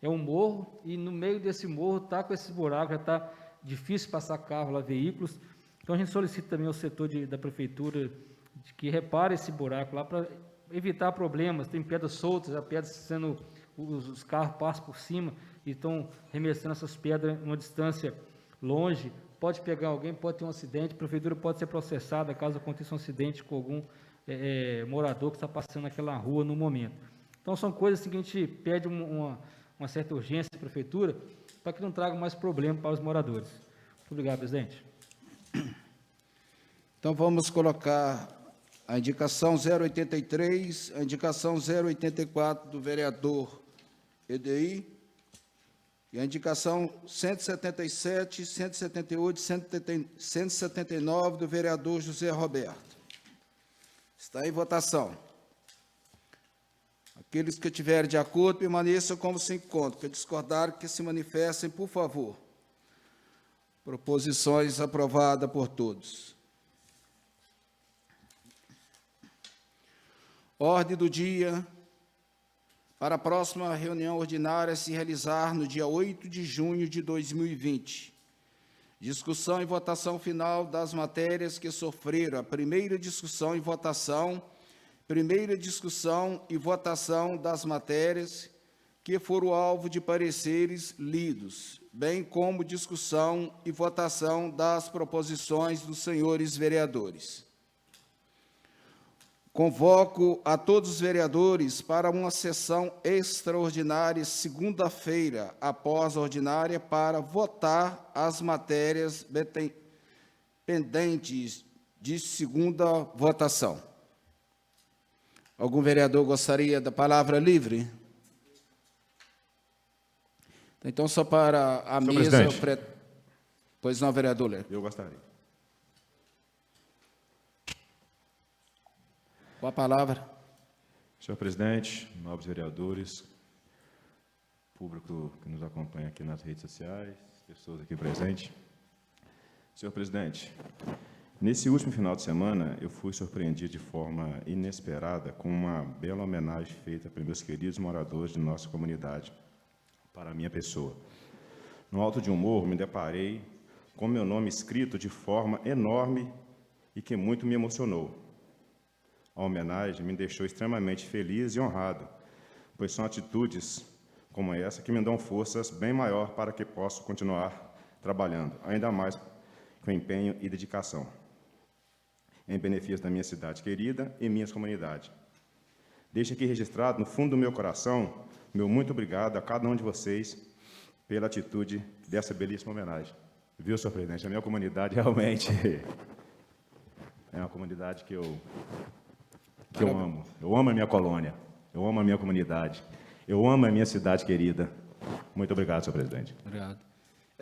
é um morro, e no meio desse morro está com esses buracos, já está difícil passar carro lá, veículos. Então a gente solicita também ao setor da prefeitura de que repare esse buraco lá para evitar problemas. Tem pedras soltas, a pedra sendo, os carros passam por cima e estão remessando essas pedras uma distância longe, pode pegar alguém, pode ter um acidente, a prefeitura pode ser processada caso aconteça um acidente com algum morador que está passando naquela rua no momento. Então são coisas assim, que a gente pede uma certa urgência à prefeitura para que não traga mais problema para os moradores. Muito obrigado, presidente. Então vamos colocar a indicação 083, a indicação 084 do vereador EDI, e a indicação 177, 178 e 179 do vereador José Roberto. Está em votação. Aqueles que estiverem de acordo, permaneçam como se encontram. Que discordarem, que se manifestem, por favor. Proposições aprovadas por todos. Ordem do dia para a próxima reunião ordinária se realizar no dia 8 de junho de 2020. Discussão e votação final das matérias que sofreram a primeira discussão e votação das matérias que foram alvo de pareceres lidos, bem como discussão e votação das proposições dos senhores vereadores. Convoco a todos os vereadores para uma sessão extraordinária, segunda-feira, após a ordinária, para votar as matérias pendentes de segunda votação. Algum vereador gostaria da palavra livre? Então, só para a Senhor mesa... presidente. Pois não, vereador Ler. Eu gostaria. Com a palavra. Senhor presidente, nobres vereadores, público que nos acompanha aqui nas redes sociais, pessoas aqui presentes. Senhor presidente, nesse último final de semana, eu fui surpreendido de forma inesperada com uma bela homenagem feita para meus queridos moradores de nossa comunidade, para a minha pessoa. No alto de um morro, me deparei com meu nome escrito de forma enorme e que muito me emocionou. A homenagem me deixou extremamente feliz e honrado, pois são atitudes como essa que me dão forças bem maior para que possa continuar trabalhando, ainda mais com empenho e dedicação. em benefício da minha cidade querida e minhas comunidades. Deixo aqui registrado, no fundo do meu coração, meu muito obrigado a cada um de vocês pela atitude dessa belíssima homenagem. Viu, senhor presidente? A minha comunidade realmente é uma comunidade que eu amo. Eu amo a minha colônia, eu amo a minha comunidade, eu amo a minha cidade querida. Muito obrigado, senhor presidente. Obrigado.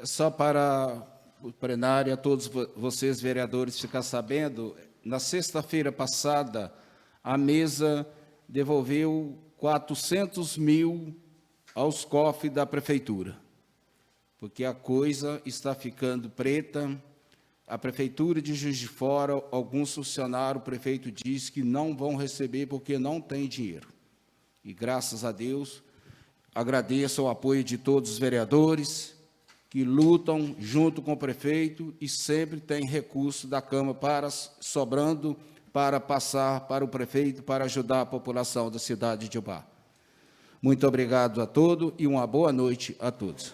Só para o plenário, a todos vocês, vereadores, ficar sabendo, na sexta-feira passada, a mesa devolveu 400 mil aos cofres da prefeitura, porque a coisa está ficando preta. A prefeitura de Juiz de Fora, alguns funcionários, o prefeito disse que não vão receber porque não tem dinheiro. E, graças a Deus, agradeço o apoio de todos os vereadores que lutam junto com o prefeito e sempre tem recurso da Câmara sobrando para passar para o prefeito para ajudar a população da cidade de Ubá. Muito obrigado a todos e uma boa noite a todos.